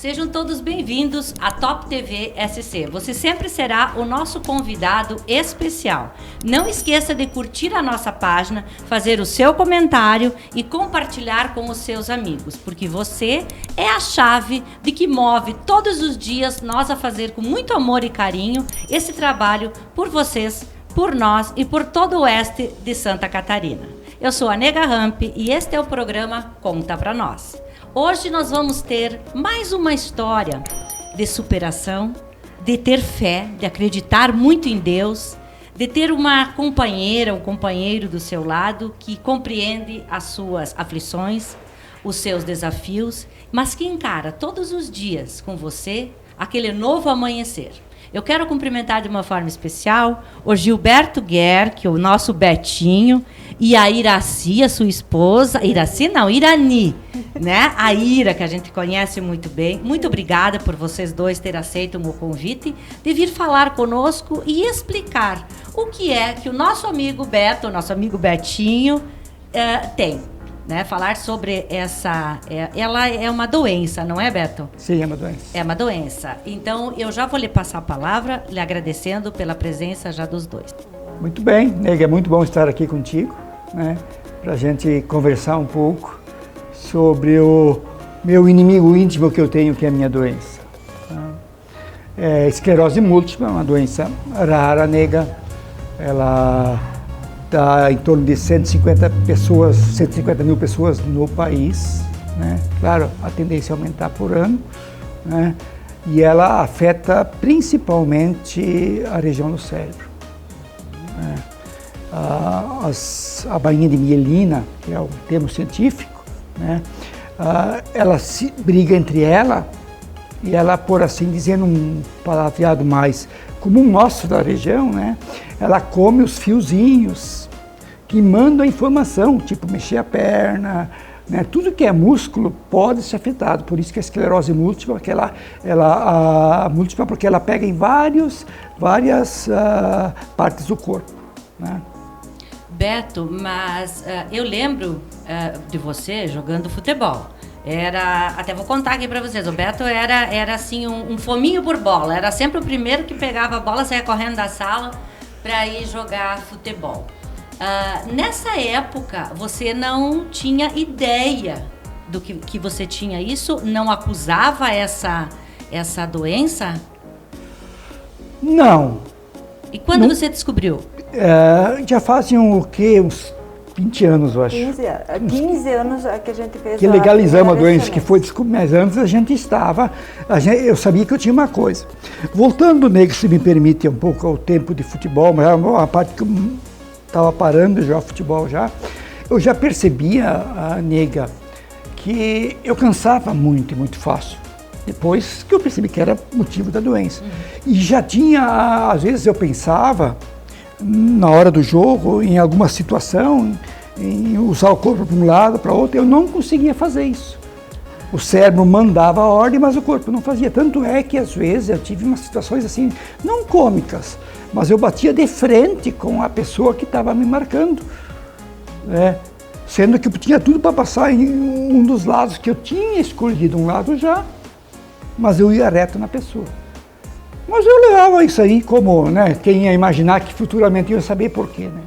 Sejam todos bem-vindos à Top TV SC. Você sempre será o nosso convidado especial. Não esqueça de curtir a nossa página, fazer o seu comentário e compartilhar com os seus amigos, porque você é a chave de que move todos os dias nós a fazer com muito amor e carinho esse trabalho por vocês, por nós e por todo o oeste de Santa Catarina. Eu sou a Nega Ramp e este é o programa Conta Pra Nós. Hoje nós vamos ter mais uma história de superação, de ter fé, de acreditar muito em Deus, de ter uma companheira, um companheiro do seu lado que compreende as suas aflições, os seus desafios, mas que encara todos os dias com você aquele novo amanhecer. Eu quero cumprimentar de uma forma especial o Gilberto Guer, que é o nosso Betinho, e a Iraci, a sua esposa. Iraci não, Irani, né? A Ira, que a gente conhece muito bem. Muito obrigada por vocês dois terem aceito o meu convite de vir falar conosco e explicar o que é que o nosso amigo Beto, o nosso amigo Betinho, tem. Né, falar sobre essa... ela é uma doença, não é, Beto? Sim, é uma doença. É uma doença. Então, eu já vou lhe passar a palavra, lhe agradecendo pela presença já dos dois. Muito bem, Nega, é muito bom estar aqui contigo, né, para a gente conversar um pouco sobre o meu inimigo íntimo que eu tenho, que é a minha doença. Esclerose múltipla, uma doença rara, Nega. Ela... está em torno de 150 mil pessoas no país, né? Claro, a tendência é aumentar por ano, né? E ela afeta principalmente a região do cérebro, né? A bainha de mielina, que é o termo científico, né? Ela se briga entre ela e ela, por assim dizer, num palavreado mais comum nosso da região, né? Ela come os fiozinhos que mandam a informação, tipo mexer a perna, né? Tudo que é músculo pode ser afetado. Por isso que a esclerose múltipla, múltipla porque ela pega em várias partes do corpo, né? Beto, mas eu lembro de você jogando futebol. Até vou contar aqui para vocês, o Beto era assim um fominho por bola, era sempre o primeiro que pegava a bola, saia correndo da sala para ir jogar futebol. Nessa época, você não tinha ideia do que você tinha isso? Não acusava essa doença? Não. E quando você descobriu? Já faziam o quê? Uns 20 anos, eu acho. 15 anos que a gente fez. Que legalizamos a doença, que foi descoberta. Mas antes a gente estava... eu sabia que eu tinha uma coisa. Voltando, Nega, se me permite um pouco ao tempo de futebol, mas era uma parte que eu estava parando de jogar futebol já. Eu já percebia, Nega, que eu cansava muito, muito fácil. Depois que eu percebi que era motivo da doença. E já tinha, às vezes eu pensava... na hora do jogo, em alguma situação, em usar o corpo para um lado, para outro, eu não conseguia fazer isso. O cérebro mandava a ordem, mas o corpo não fazia. Tanto é que, às vezes, eu tive umas situações assim, não cômicas, mas eu batia de frente com a pessoa que estava me marcando, né? Sendo que eu tinha tudo para passar em um dos lados, que eu tinha escolhido um lado já, mas eu ia reto na pessoa. Mas eu levava isso aí como, né, quem ia imaginar que futuramente eu ia saber por quê, né?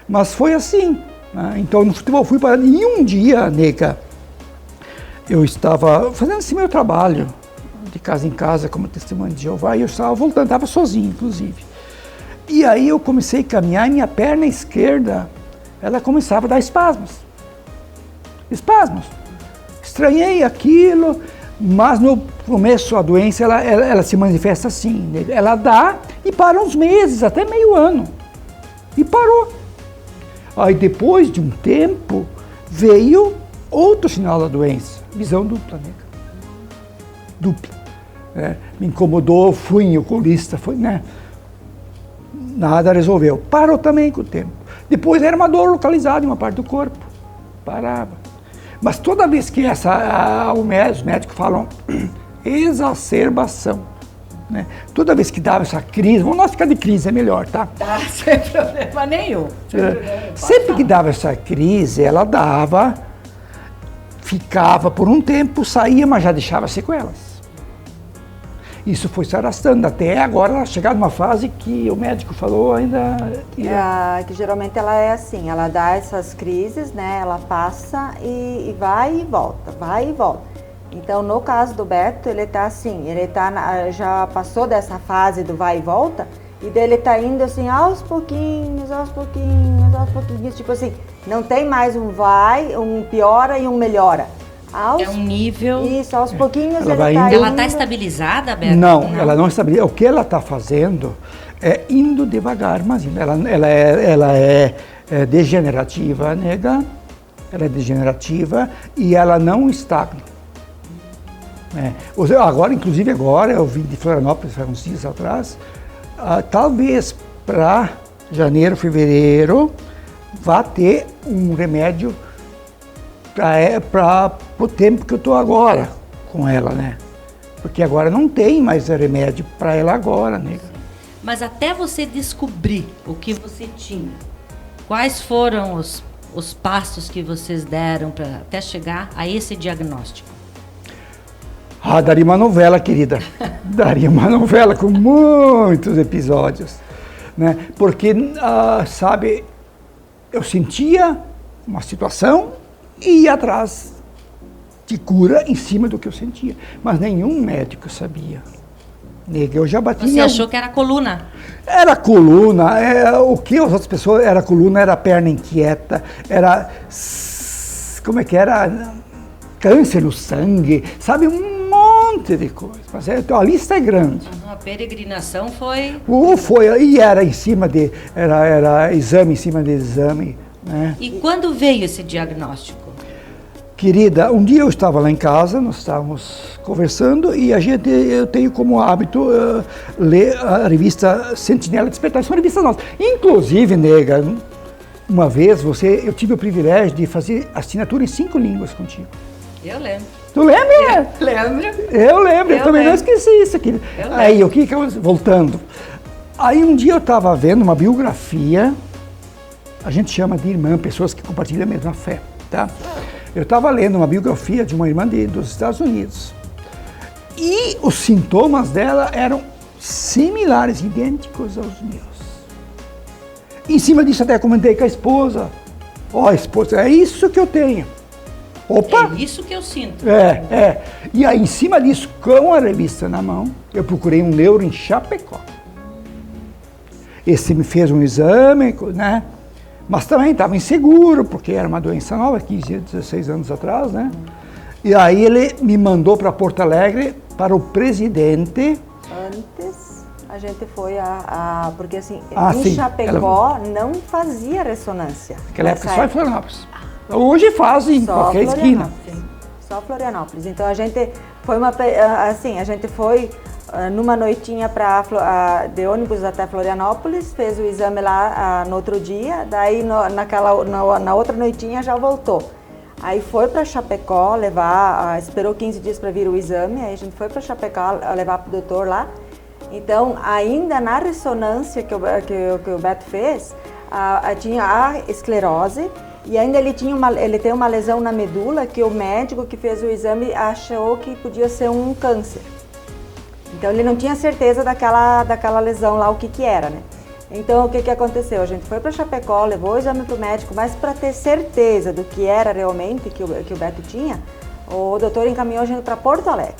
Mas foi assim, né? Então no futebol fui para... E um dia, Nega, eu estava fazendo esse meu trabalho, de casa em casa, como testemunho de Jeová, e eu estava voltando, estava sozinho, inclusive. E aí eu comecei a caminhar e minha perna esquerda, ela começava a dar espasmos. Espasmos. Estranhei aquilo... Mas no começo a doença ela se manifesta assim, ela dá e para uns meses, até meio ano, e parou. Aí depois de um tempo veio outro sinal da doença, visão dupla, né? Dupla. Me incomodou, fui em oculista, né? Nada resolveu, parou também com o tempo. Depois era uma dor localizada em uma parte do corpo, parava. Mas toda vez que os médicos falam exacerbação, né? Toda vez que dava essa crise, vamos nós ficar de crise, é melhor, tá? Tá, sem problema nenhum. Sempre que dava essa crise, ela dava, ficava por um tempo, saía, mas já deixava sequelas. Isso foi se arrastando até agora chegar numa fase que o médico falou ainda... Que geralmente ela é assim, ela dá essas crises, né? Ela passa e vai e volta, vai e volta. Então, no caso do Beto, ele tá assim, já passou dessa fase do vai e volta, e dele tá indo assim, aos pouquinhos, tipo assim, não tem mais um vai, um piora e um melhora. É um nível... Isso, aos pouquinhos ela vai indo. Ela está estabilizada, Beto? Não, ela não estabiliza. O que ela está fazendo é indo devagar, mas ela é degenerativa, nega. Ela é degenerativa e ela não estagna. Inclusive agora, eu vim de Florianópolis há uns dias atrás, talvez para janeiro, fevereiro, vá ter um remédio para o tempo que eu estou agora com ela, né? Porque agora não tem mais remédio para ela agora, né? Mas até você descobrir o que você tinha, quais foram os passos que vocês deram para até chegar a esse diagnóstico? Daria uma novela, querida. Daria uma novela com muitos episódios, né? Porque, sabe, eu sentia uma situação e ia atrás de cura em cima do que eu sentia. Mas nenhum médico sabia. Nega, eu já bati... Você achou que era coluna? Era coluna, o que as outras pessoas... Era coluna, era perna inquieta, era... Como é que era? Câncer no sangue, sabe? Um monte de coisa. Mas a lista é grande. A peregrinação foi... E era em cima de... Era exame em cima de exame, né? E quando veio esse diagnóstico? Querida, um dia eu estava lá em casa, nós estávamos conversando e eu tenho como hábito ler a revista Sentinela Despertar, são revistas nossas. Inclusive, nega, uma vez eu tive o privilégio de fazer assinatura em 5 línguas contigo. Eu lembro. Tu lembra? Lembro. Eu lembro, eu também não esqueci isso aqui. Aí, voltando. Aí um dia eu estava vendo uma biografia, a gente chama de irmã, pessoas que compartilham a mesma fé, tá? Eu estava lendo uma biografia de uma irmã dos Estados Unidos. E os sintomas dela eram similares, idênticos aos meus. Em cima disso até comentei com a esposa. Esposa, é isso que eu tenho. Opa! É isso que eu sinto. E aí, em cima disso, com a revista na mão, eu procurei um neuro em Chapecó. Esse me fez um exame, né? Mas também estava inseguro, porque era uma doença nova, 15, 16 anos atrás, né? E aí ele me mandou para Porto Alegre, para o presidente. Antes, a gente foi porque assim, sim, Chapecó não fazia ressonância. Naquela época só em Florianópolis. Hoje faz em qualquer esquina. Só Florianópolis. Então a gente foi numa noitinha de ônibus até Florianópolis, fez o exame lá no outro dia, daí na outra noitinha já voltou. Aí foi para Chapecó esperou 15 dias para vir o exame, aí a gente foi para Chapecó levar para o doutor lá. Então, ainda na ressonância que o Beto fez, tinha a esclerose e ainda ele tem uma lesão na medula que o médico que fez o exame achou que podia ser um câncer. Então ele não tinha certeza daquela lesão lá, o que era, né? Então o que aconteceu? A gente foi para Chapecó, levou o exame para o médico, mas para ter certeza do que era realmente que o Beto tinha, o doutor encaminhou a gente para Porto Alegre.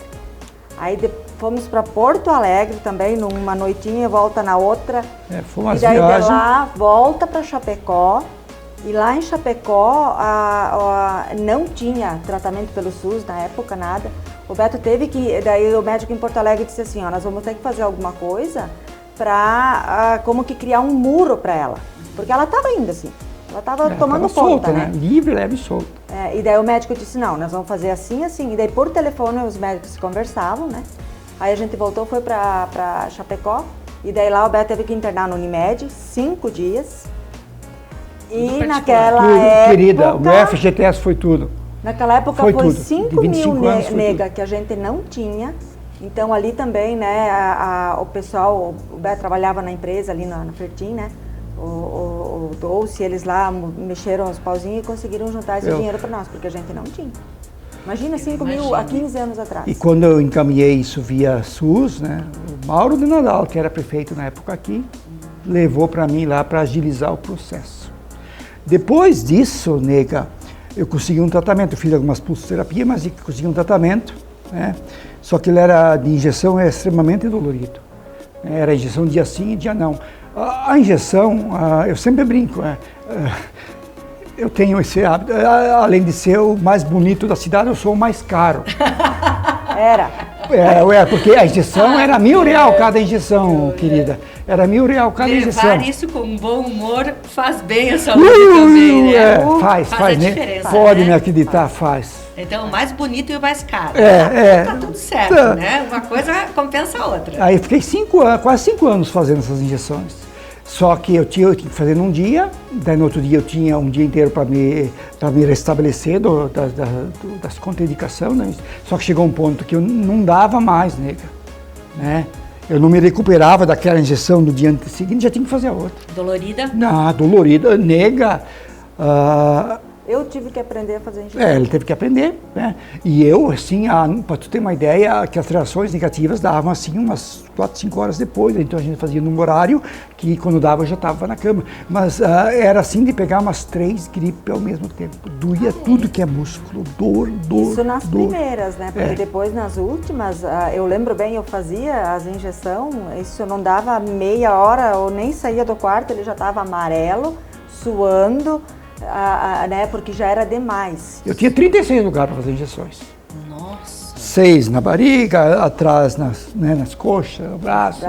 Aí fomos para Porto Alegre também, numa noitinha, volta na outra. Fomos e daí viagem. De lá, volta para Chapecó. E lá em Chapecó não tinha tratamento pelo SUS na época, nada. O Beto teve que, daí o médico em Porto Alegre disse assim, nós vamos ter que fazer alguma coisa para como que criar um muro para ela. Porque ela estava indo assim, ela estava tomando conta, né? Livre, leve e solta. E daí o médico disse, não, nós vamos fazer assim, assim. E daí por telefone os médicos conversavam, né? Aí a gente voltou, foi para Chapecó. E daí lá o Beto teve que internar no Unimed, 5 dias. E naquela época... Querida, o FGTS foi tudo. Naquela época foi 5 mil nega que a gente não tinha. Então ali também, né, o pessoal, o Beto trabalhava na empresa ali na Fertin, né? O Dolce, eles lá mexeram os pauzinhos e conseguiram juntar esse dinheiro para nós, porque a gente não tinha. Imagina 5 mil há 15 anos atrás. E quando eu encaminhei isso via SUS, né, o Mauro de Nadal, que era prefeito na época aqui, levou para mim lá para agilizar o processo. Depois disso, nega, eu consegui um tratamento, eu fiz algumas pulsoterapias, mas consegui um tratamento, né? Só que ele era de injeção, é extremamente dolorido. Era injeção dia sim e dia não. A injeção, eu sempre brinco, eu tenho esse hábito, além de ser o mais bonito da cidade, eu sou o mais caro. Era. Porque a injeção era R$1.000 cada injeção, querida. Era R$1.000 cada injeção. Levar isso com bom humor faz bem a saúde também, né? Faz a né? diferença, Pode né? me acreditar, faz. Então, o mais bonito e o mais caro. Tá tudo certo, né? Uma coisa compensa a outra. Aí eu fiquei quase 5 anos fazendo essas injeções. Só que eu tinha que fazer num dia, daí no outro dia eu tinha um dia inteiro para me restabelecer das contraindicações, né? Só que chegou um ponto que eu não dava mais, nega, né? Eu não me recuperava daquela injeção no dia seguinte, já tinha que fazer a outra. Dolorida? Não, dolorida, nega. Eu tive que aprender a fazer injeção. Ele teve que aprender, né? E eu, assim, para tu ter uma ideia, que as reações negativas davam, assim, umas 4, 5 horas depois. Então a gente fazia num horário que quando dava eu já estava na cama. Mas era assim de pegar umas 3 gripes ao mesmo tempo. Doía tudo que é músculo, dor. Isso nas primeiras, né? Porque depois nas últimas, eu lembro bem, eu fazia as injeções, isso não dava meia hora, eu nem saía do quarto, ele já estava amarelo, suando. Né, porque já era demais. Eu tinha 36 lugares para fazer injeções. Nossa! 6 na barriga, atrás nas coxas, no braço.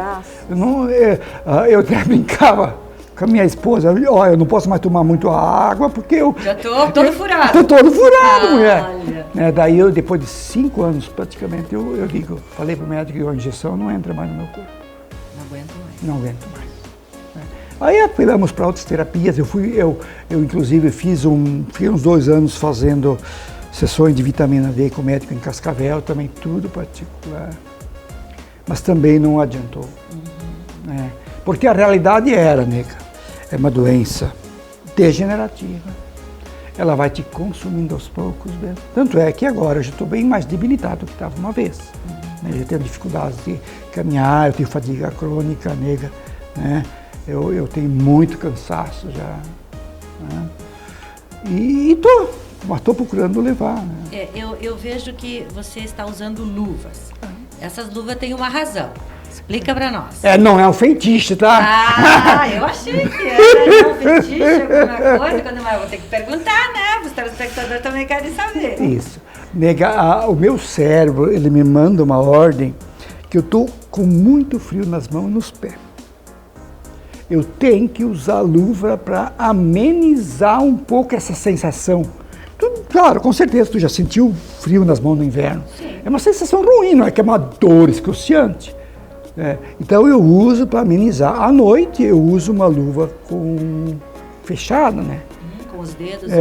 Eu até brincava com a minha esposa, eu não posso mais tomar muito água porque eu... Já estou todo furado. Estou todo furado, mulher. Daí eu, depois de 5 anos praticamente, eu falei para o médico que a injeção não entra mais no meu corpo. Não aguento mais. Não aguento mais. Aí apelamos para outras terapias, eu inclusive fiz uns 2 anos fazendo sessões de vitamina D com o médico em Cascavel, também tudo particular, mas também não adiantou, né? Porque a realidade era, nega, é uma doença degenerativa, ela vai te consumindo aos poucos mesmo. Tanto é que agora eu já estou bem mais debilitado do que estava uma vez, né? Eu tenho dificuldades de caminhar, eu tenho fadiga crônica, nega, né? Eu tenho muito cansaço já, né? E estou procurando levar, né? Eu vejo que você está usando luvas. Essas luvas têm uma razão. Explica para nós. Não é um feitiço, tá? Eu achei que era um feitiço, alguma coisa, mas eu vou ter que perguntar, né? Os telespectadores também querem saber. Isso. Nega, o meu cérebro, ele me manda uma ordem que eu estou com muito frio nas mãos e nos pés. Eu tenho que usar luva para amenizar um pouco essa sensação. Claro, com certeza, tu já sentiu frio nas mãos no inverno. Sim. É uma sensação ruim, não é que é uma dor excruciante. Então eu uso para amenizar. À noite eu uso uma luva fechada, né? Com os dedos.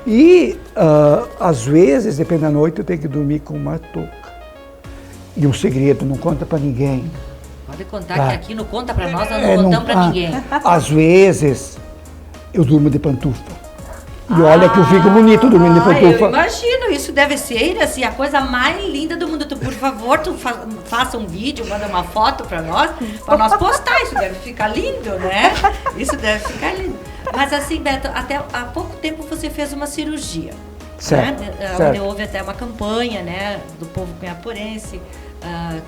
E às vezes, depende da noite, eu tenho que dormir com uma touca. E um segredo, não conta para ninguém. Pode contar que aqui não conta pra nós, nós não contamos pra ninguém. Às vezes, eu durmo de pantufa. E olha que eu fico bonito dormindo de pantufa. Eu imagino, isso deve ser assim, a coisa mais linda do mundo. Por favor, faça um vídeo, manda uma foto pra nós postar. Isso deve ficar lindo, né? Isso deve ficar lindo. Mas assim, Beto, até há pouco tempo você fez uma cirurgia. Certo, né? certo. Onde houve até uma campanha, né, do povo cunhaporense.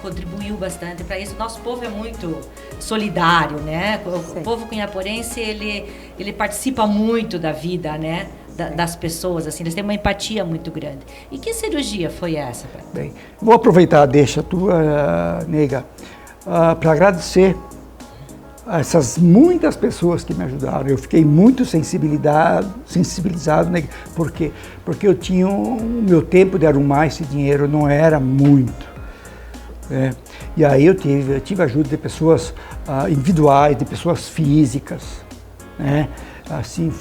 Contribuiu bastante para isso. Nosso povo é muito solidário, né? O povo cunhaporense, ele participa muito da vida, né? Das pessoas, assim, eles têm uma empatia muito grande. E que cirurgia foi essa? Bem, vou aproveitar a deixa tua, nega, para agradecer a essas muitas pessoas que me ajudaram. Eu fiquei muito sensibilizado, nega. Por quê? Porque eu tinha o meu tempo de arrumar esse dinheiro não era muito. E aí eu tive ajuda de pessoas individuais, de pessoas físicas, né? Assim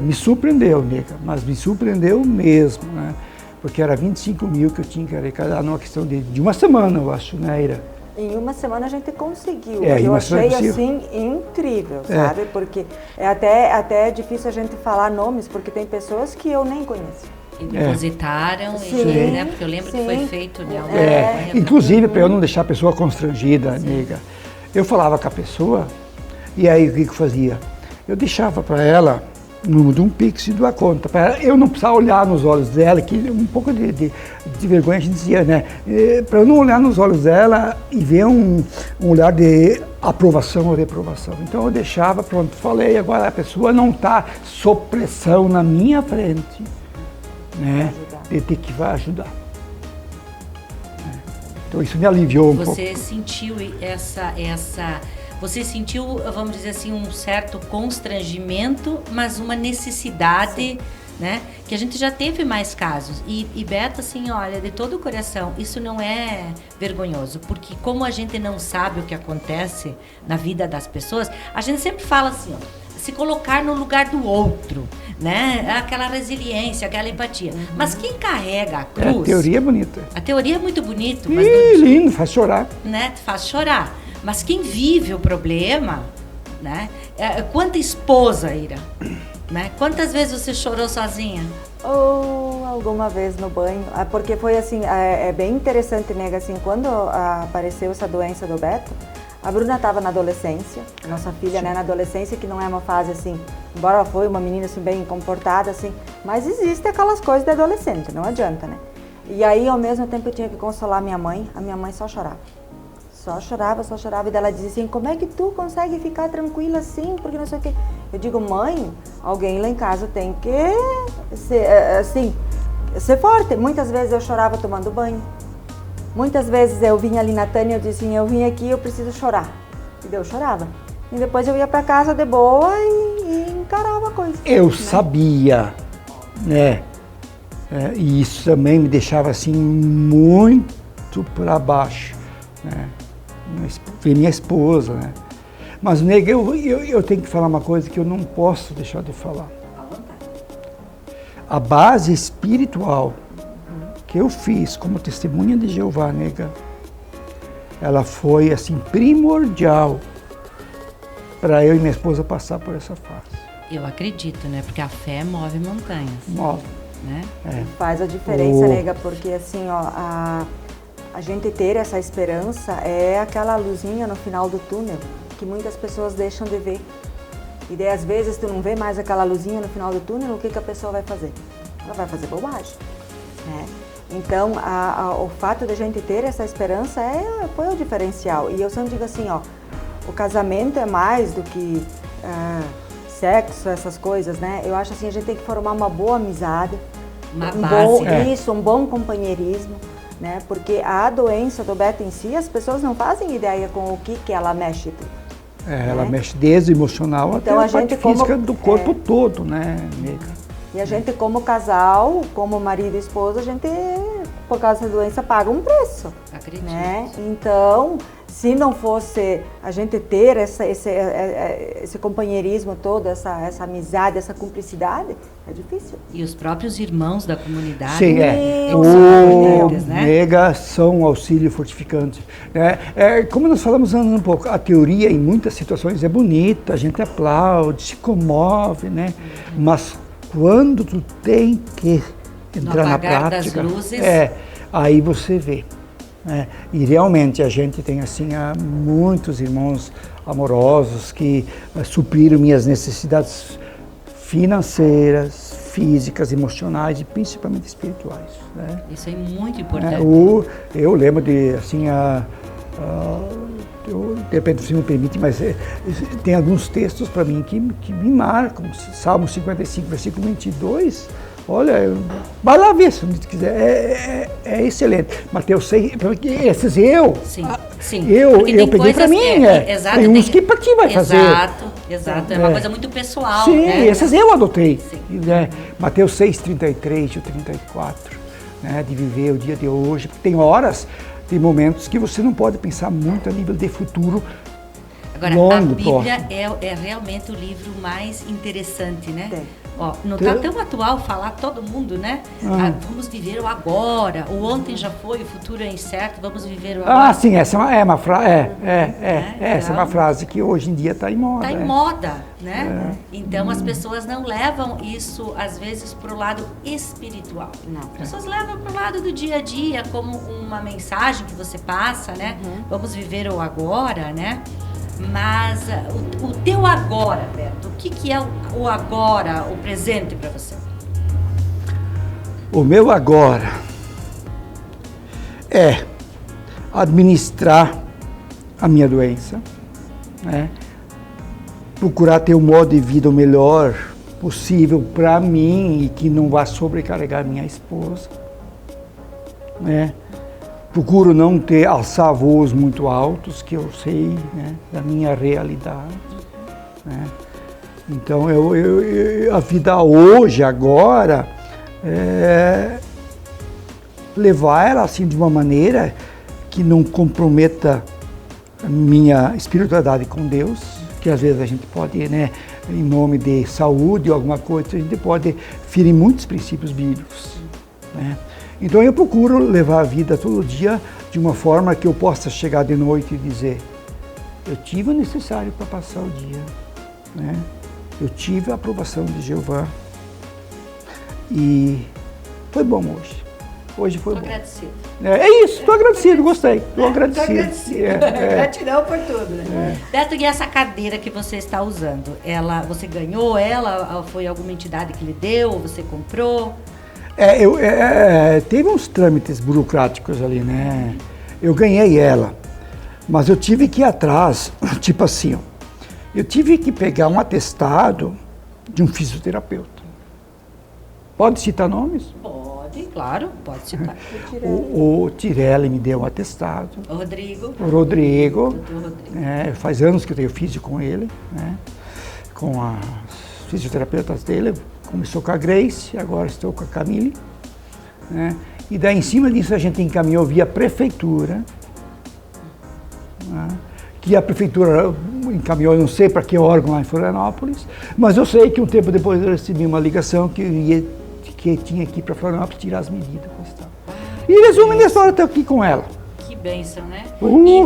me surpreendeu, nega, mas me surpreendeu mesmo, né? Porque era 25 mil que eu tinha que arrecadar numa questão de uma semana, eu acho, né, Ira? Em uma semana a gente conseguiu. Eu achei assim incrível, sabe? Porque é até difícil a gente falar nomes, porque tem pessoas que eu nem conheço. E depositaram, Sim. né? Porque eu lembro que foi feito, né? Inclusive, para eu não deixar a pessoa constrangida, nega, eu falava com a pessoa, e aí o que eu fazia? Eu deixava para ela o número de um Pix e de uma conta, para eu não precisar olhar nos olhos dela, que um pouco de vergonha a gente dizia, né? Para eu não olhar nos olhos dela e ver um olhar de aprovação ou reprovação. Então eu deixava, pronto, falei, agora a pessoa não está sob pressão na minha frente, né? De ter que vai ajudar. Então isso me aliviou um pouco. Você sentiu você sentiu, vamos dizer assim, um certo constrangimento, mas uma necessidade, né? Que a gente já teve mais casos. E Beto, assim, olha, de todo o coração, isso não é vergonhoso, porque como a gente não sabe o que acontece na vida das pessoas, a gente sempre fala assim, ó, se colocar no lugar do outro, né? Aquela resiliência, aquela empatia. Mas quem carrega a cruz... A teoria é bonita. A teoria é muito bonita, mas... lindo, faz chorar. Né? Faz chorar. Mas quem vive o problema, né? Quanta esposa, Ira, né? Quantas vezes você chorou sozinha? Ou alguma vez no banho, porque foi assim, é bem interessante, nega, assim, quando apareceu essa doença do Beto, a Bruna estava na adolescência, nossa filha, né, na adolescência, que não é uma fase assim, embora ela foi uma menina assim bem comportada, assim, mas existem aquelas coisas de adolescente, não adianta, né? E aí, ao mesmo tempo, eu tinha que consolar minha mãe, a minha mãe só chorava. Só chorava, e ela dizia assim, como é que tu consegue ficar tranquila assim, porque não sei o quê. Eu digo, mãe, alguém lá em casa tem que ser, assim, ser forte. Muitas vezes eu chorava tomando banho. Muitas vezes eu vinha ali na Tânia, eu dizia assim, eu vim aqui, eu preciso chorar. E eu chorava. E depois eu ia para casa de boa e encarava a coisa. Eu sabia, né? E isso também me deixava assim muito para baixo, né? Minha esposa, né? Mas, nega, eu tenho que falar uma coisa que eu não posso deixar de falar. A base espiritual que eu fiz como testemunha de Jeová, nega, ela foi, assim, primordial para eu e minha esposa passar por essa fase. Eu acredito, né? Porque a fé move montanhas. Move. Né? Faz a diferença, nega, porque assim, ó, a gente ter essa esperança é aquela luzinha no final do túnel que muitas pessoas deixam de ver. E daí, às vezes, tu não vê mais aquela luzinha no final do túnel, o que a pessoa vai fazer? Ela vai fazer bobagem, né? Então, o fato de a gente ter essa esperança foi o diferencial. E eu sempre digo assim, ó, o casamento é mais do que sexo, essas coisas, né? Eu acho assim, a gente tem que formar uma boa amizade, um bom companheirismo, né? Porque a doença do Beto em si, as pessoas não fazem ideia com o que ela mexe. Ela mexe desde o emocional então, até a parte física do corpo todo, né, nega? E a gente, como casal, como marido e esposa, a gente, por causa da doença, paga um preço. Acredito. Né? Então, se não fosse a gente ter esse companheirismo todo, essa amizade, essa cumplicidade, é difícil. E os próprios irmãos da comunidade. Sim, nega, são um auxílio fortificante. Como nós falamos um pouco, a teoria em muitas situações é bonita, a gente aplaude, se comove, né? Mas quando tu tem que entrar na prática, das luzes. Aí você vê. E realmente a gente tem assim muitos irmãos amorosos que supriram minhas necessidades financeiras, físicas, emocionais e principalmente espirituais, né? Isso é muito importante. Eu lembro de assim de repente você me permite, mas tem alguns textos para mim que me marcam. Salmo 55, versículo 22. Olha, vai lá ver se você quiser, é excelente. Mateus 6, porque esses Sim. Eu peguei para mim, exato, tem uns que para ti vai fazer. Exato, é uma coisa muito pessoal. Sim, né? Essas eu adotei. Sim. Mateus 6, 33 e 34, né, de viver o dia de hoje. Tem horas, tem momentos que você não pode pensar muito a nível de futuro. Agora, longo, a Bíblia próximo. é realmente o livro mais interessante, né? É. Ó, não tá tão atual falar todo mundo, né? Vamos viver o agora. O ontem já foi, o futuro é incerto, vamos viver o agora. Ah, sim, essa é uma frase. Essa é uma Então, frase que hoje em dia está em moda. Está em moda, né? Então as pessoas não levam isso, às vezes, para o lado espiritual. Não. As pessoas levam para o lado do dia a dia, como uma mensagem que você passa, né? Vamos viver o agora, né? Mas o teu agora, Beto, o que é o agora, o presente para você? O meu agora é administrar a minha doença, né? Procurar ter um modo de vida o melhor possível para mim e que não vá sobrecarregar minha esposa, né? Procuro não alçar voos muito altos, que eu sei, né, da minha realidade, né? Então, a vida hoje, agora, levar ela assim de uma maneira que não comprometa a minha espiritualidade com Deus, que às vezes a gente pode, né, em nome de saúde ou alguma coisa, a gente pode ferir muitos princípios bíblicos, né? Então eu procuro levar a vida todo dia de uma forma que eu possa chegar de noite e dizer: eu tive o necessário para passar o dia, né? Eu tive a aprovação de Jeová e foi bom hoje. Hoje foi bom. Estou agradecido. É isso, estou agradecido, gostei. Estou agradecido. Gratidão por tudo, né? Beto, e essa cadeira que você está usando, você ganhou ela? Foi alguma entidade que lhe deu? Você comprou? Teve uns trâmites burocráticos ali, né? Eu ganhei ela, mas eu tive que ir atrás, tipo assim, ó, eu tive que pegar um atestado de um fisioterapeuta. Pode citar nomes? Pode, claro, pode citar. O Tirelli me deu um atestado. O Rodrigo. O Rodrigo. Doutor Rodrigo. Faz anos que eu tenho físio com ele, né? Com as fisioterapeutas dele. Começou com a Grace, agora estou com a Camille, né? E daí em cima disso a gente encaminhou via prefeitura, né? Que a prefeitura encaminhou, não sei para que órgão lá em Florianópolis, mas eu sei que um tempo depois eu recebi uma ligação que tinha que ir para Florianópolis tirar as medidas. E resumindo a história, estou aqui com ela. Que bênção, né?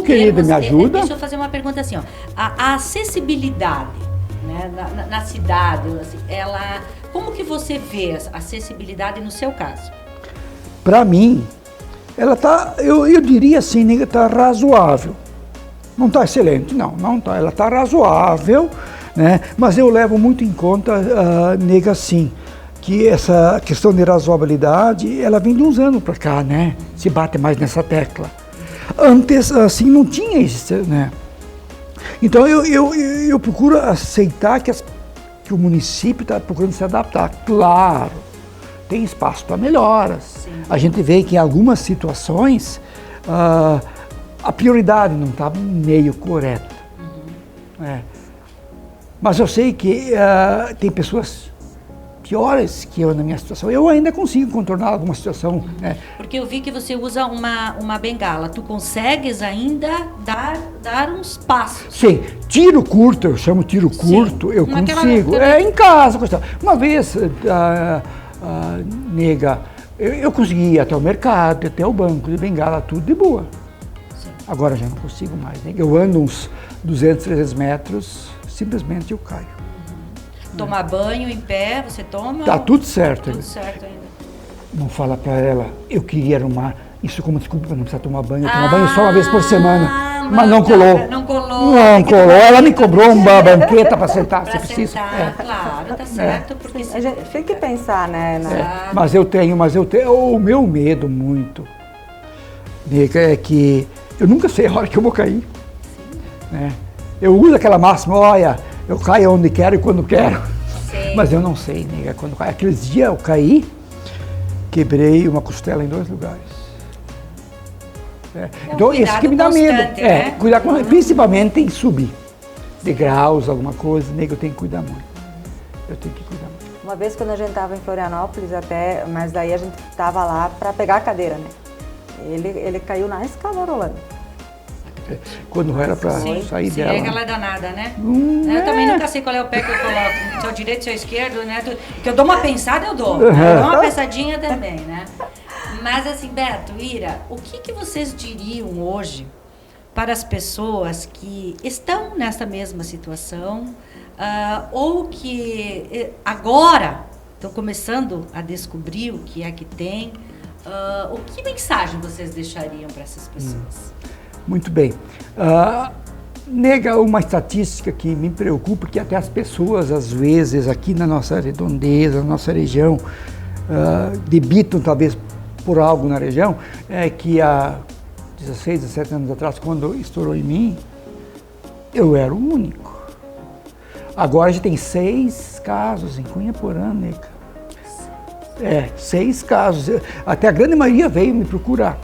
Querida, me ajuda? Deixa eu fazer uma pergunta assim, ó. A acessibilidade, né, na cidade, assim, como que você vê a acessibilidade no seu caso? Para mim, ela tá, eu diria assim, está razoável. Não está excelente, não está. Ela está razoável, né? Mas eu levo muito em conta, nega, assim, que essa questão de razoabilidade, ela vem de uns anos para cá, né? Se bate mais nessa tecla. Antes, assim, não tinha isso, né? Então eu procuro aceitar que o município está procurando se adaptar. Claro, tem espaço para melhoras. Sim. A gente vê que em algumas situações a prioridade não está meio correta. Mas eu sei que tem pessoas piores que eu na minha situação. Eu ainda consigo contornar alguma situação. Né? Porque eu vi que você usa uma bengala. Tu consegues ainda dar uns passos. Sim, tiro curto, eu chamo tiro curto, sim, eu consigo. Em casa. Uma vez, nega, eu consegui ir até o mercado, até o banco de bengala, tudo de boa. Sim. Agora já não consigo mais. Nega. Eu ando uns 200, 300 metros, simplesmente eu caio. Tomar banho em pé, você toma? Tá tudo certo. Tudo certo ainda. Não fala pra ela, eu queria arrumar isso como desculpa pra não precisar tomar banho. Eu tomo banho só uma vez por semana, mas não colou. Não colou. Não colou. Ela me cobrou uma banqueta pra sentar, pra se precisa. Claro, tá certo. Porque a gente tem que pensar, né? Mas eu tenho, o meu medo muito, nega, é que eu nunca sei a hora que eu vou cair. Né? Eu uso aquela máxima, olha, eu caio onde quero e quando quero. Sim. Mas eu não sei, nega, quando caio. Aqueles dias eu caí, quebrei uma costela em 2 lugares. Então, isso que me dá medo. Né? Cuidar principalmente em subir. Degraus, alguma coisa, nega, eu tenho que cuidar muito. Eu tenho que cuidar muito. Uma vez quando a gente estava em Florianópolis, mas daí a gente estava lá para pegar a cadeira, né? Ele caiu na escada rolando. quando era para sair dela. Sim, ela é danada, né? Eu também nunca sei qual é o pé que eu coloco, se é o direito, se é o esquerdo, né? Porque eu dou uma pensada, eu dou. Eu dou uma pensadinha também, né? Mas assim, Beto, Ira, o que vocês diriam hoje para as pessoas que estão nessa mesma situação ou que agora estão começando a descobrir o que é que tem? Que mensagem vocês deixariam para essas pessoas? Muito bem. Nega, uma estatística que me preocupa, que até as pessoas, às vezes, aqui na nossa redondeza, na nossa região, debitam talvez por algo na região, é que há 16, 17 anos atrás, quando estourou em mim, eu era o único. Agora a gente tem 6 casos em Cunhaporã, nega. 6 casos. Até a grande maioria veio me procurar.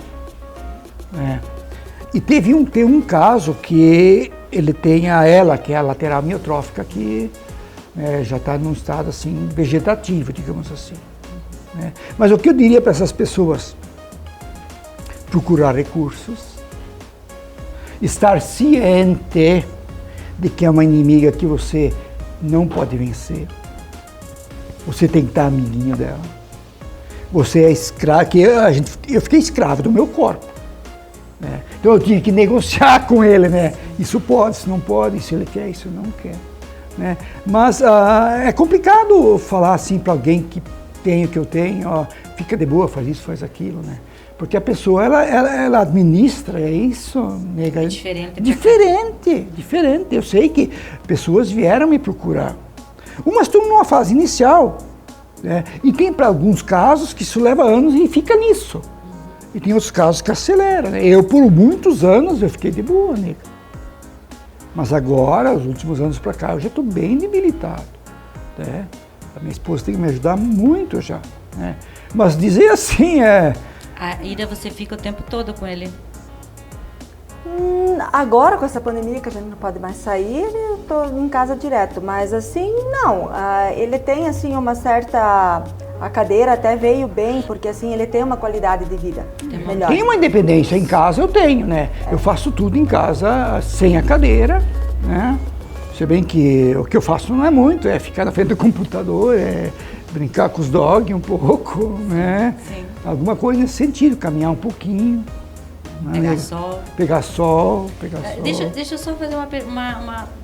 E tem um caso que ele tem que é a lateral amiotrófica, que já está num estado assim, vegetativo, digamos assim. Mas o que eu diria para essas pessoas? Procurar recursos, estar ciente de que é uma inimiga que você não pode vencer. Você tem que estar amiguinho dela. Você é escravo, eu fiquei escravo do meu corpo. Então eu tinha que negociar com ele, né? Isso pode, isso não pode, isso ele quer, isso não quer. Mas é complicado falar assim para alguém que tem o que eu tenho, fica de boa, faz isso, faz aquilo, né? Porque a pessoa, ela administra, é isso, nega. É diferente. Diferente. Eu sei que pessoas vieram me procurar. Umas estão numa fase inicial, e tem para alguns casos que isso leva anos e fica nisso. E tem outros casos que acelera, né? Eu, por muitos anos, eu fiquei de boa, nega. Mas agora, os últimos anos para cá, eu já estou bem debilitado. A minha esposa tem que me ajudar muito já. Mas dizer assim A Ira, você fica o tempo todo com ele? Agora, com essa pandemia que a gente não pode mais sair, eu estou em casa direto. Mas assim, não. Ele tem assim uma certa... A cadeira até veio bem, porque assim, ele tem uma qualidade de vida melhor. Tem uma independência em casa, eu tenho, né? Eu faço tudo em casa sem a cadeira, né? Se bem que o que eu faço não é muito, é ficar na frente do computador, é brincar com os dogs um pouco, né? Sim. Alguma coisa nesse sentido, caminhar um pouquinho. Pegar sol. Pegar sol. Deixa eu só fazer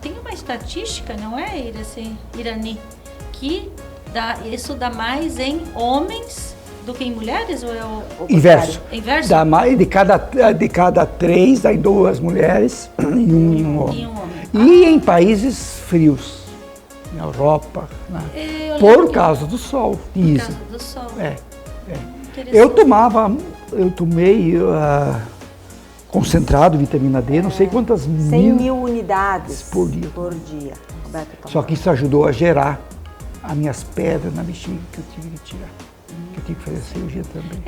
tem uma estatística, não é, Irani, que isso dá mais em homens do que em mulheres? Ou é o inverso. Inverso? Dá mais, de cada 3, dá em 2 mulheres e um homem. E em países frios, na Europa, né? Por causa do sol. Por causa do sol. Eu tomei concentrado vitamina D, não sei quantas 100 mil unidades por dia. Só que isso ajudou a gerar as minhas pedras na bexiga que eu tive que tirar. Que eu tive que fazer cirurgia também.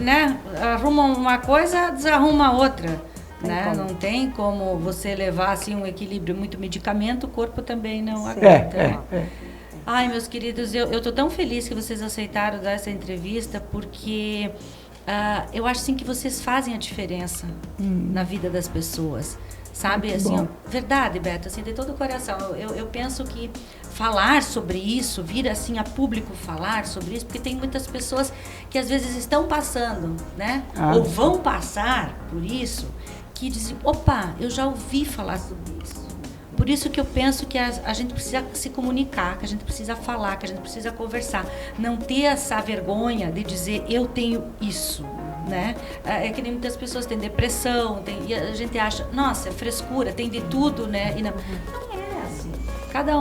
Né? Arruma uma coisa, desarruma outra. Né? Não tem como você levar assim um equilíbrio, muito medicamento, o corpo também não aguenta. Ai, meus queridos, eu estou tão feliz que vocês aceitaram dar essa entrevista, porque eu acho assim que vocês fazem a diferença na vida das pessoas. Sabe, muito assim, bom. Verdade, Beto, assim, de todo o coração. Eu penso que falar sobre isso, vir assim a público falar sobre isso, porque tem muitas pessoas que às vezes estão passando, né? Ou vão passar por isso, que dizem, opa, eu já ouvi falar sobre isso. Por isso que eu penso que a gente precisa se comunicar, que a gente precisa falar, que a gente precisa conversar. Não ter essa vergonha de dizer, eu tenho isso. Né? É que nem muitas pessoas têm depressão, e a gente acha, nossa, é frescura, tem de tudo, né? E não é assim.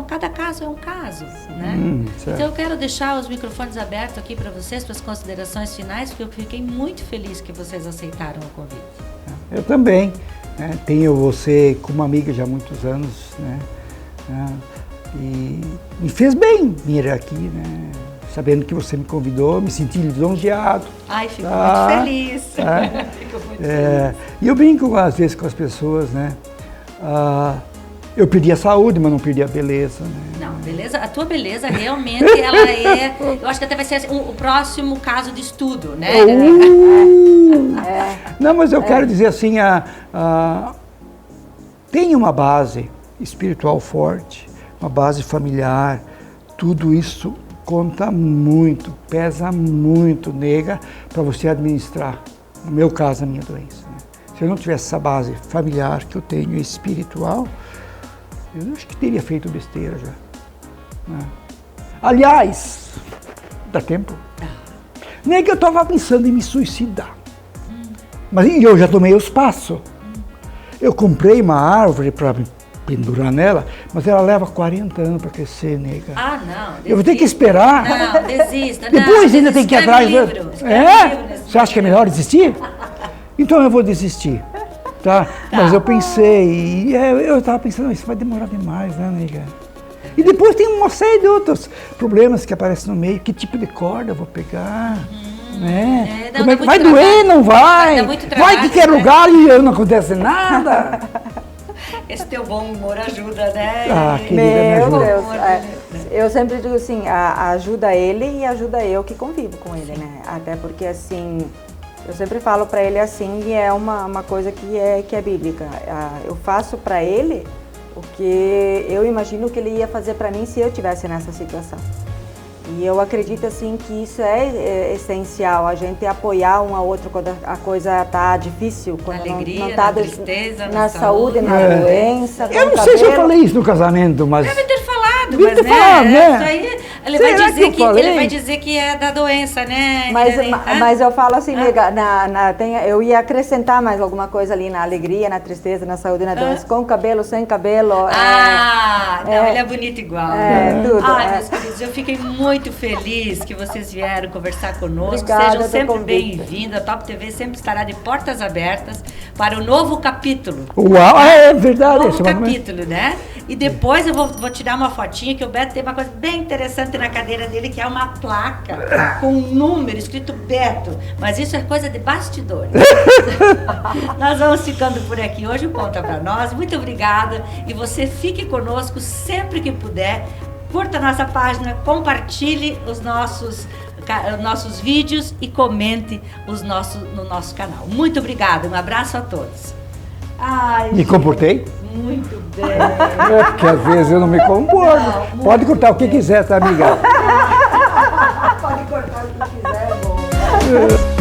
Cada caso é um caso, né? Então eu quero deixar os microfones abertos aqui para vocês, para as considerações finais, porque eu fiquei muito feliz que vocês aceitaram o convite. Eu também. Tenho você como amiga já há muitos anos, né? E me fez bem vir aqui, né? Sabendo que você me convidou, me senti lisonjeado. Ai, fico muito feliz. Fico muito feliz. E eu brinco às vezes com as pessoas, né? Eu perdi a saúde, mas não perdi a beleza, né? Não, beleza, a tua beleza realmente, ela é... Eu acho que até vai ser o próximo caso de estudo, né? Não, mas eu quero dizer assim, tem uma base espiritual forte, uma base familiar, tudo isso conta muito, pesa muito, nega, para você administrar, no meu caso, a minha doença. Né? Se eu não tivesse essa base familiar que eu tenho, espiritual, eu acho que teria feito besteira já. Né? Aliás, dá tempo? Nem que eu estava pensando em me suicidar. Mas eu já tomei os passos. Eu comprei uma árvore para me pendurar nela, mas ela leva 40 anos para crescer, nega. Ah, não. Desista. Eu vou ter que esperar. Não, desista. Depois não, ainda tem que ir atrás. Livro, Você acha que é melhor desistir? Então eu vou desistir. Tá? Mas eu pensei, eu estava pensando, isso vai demorar demais, né, nega? E depois tem uma série de outros problemas que aparecem no meio. Que tipo de corda eu vou pegar? Né? Não, Como vai doer, não vai? Vai que quer lugar e não acontece nada. Esse teu bom humor ajuda, né? Ah, querida, Meu me Deus. ajuda. Eu sempre digo assim, ajuda ele e ajuda eu que convivo com ele, né? Até porque assim, eu sempre falo para ele assim, e é uma coisa que é bíblica. Eu faço para ele o que eu imagino que ele ia fazer para mim se eu tivesse nessa situação. E eu acredito assim que isso é essencial, a gente apoiar um ao outro quando a coisa tá difícil, quando alegria, não tá na tristeza, na saúde, na doença. Eu não sei se eu falei isso no casamento, mas... Deve ter falado, Deve mas ter falado, né? Isso aí, ele Será vai dizer que é da doença, né? Mas eu falo assim, nega, eu ia acrescentar mais alguma coisa ali na alegria, na tristeza, na saúde, na doença, com cabelo, sem cabelo. Não, ele é bonito igual. Tudo. Meus queridos, eu fiquei muito feliz que vocês vieram conversar conosco. Obrigada Sejam sempre pelo convite. bem-vindos. A Top TV sempre estará de portas abertas para o novo capítulo. Uau, é verdade. Novo capítulo, né? E depois eu vou tirar uma fotinha que o Beto tem uma coisa bem interessante na cadeira dele, que é uma placa com um número escrito Beto. Mas isso é coisa de bastidores. Nós vamos ficando por aqui hoje. Conta pra nós. Muito obrigada. E você fique conosco sempre que puder. Curta a nossa página, compartilhe os nossos vídeos e comente no nosso canal. Muito obrigada. Um abraço a todos. Me comportei? Muito bem. É porque às vezes eu não me comporto. Pode cortar o que quiser, tá, amiga? Pode cortar o que quiser, é bom.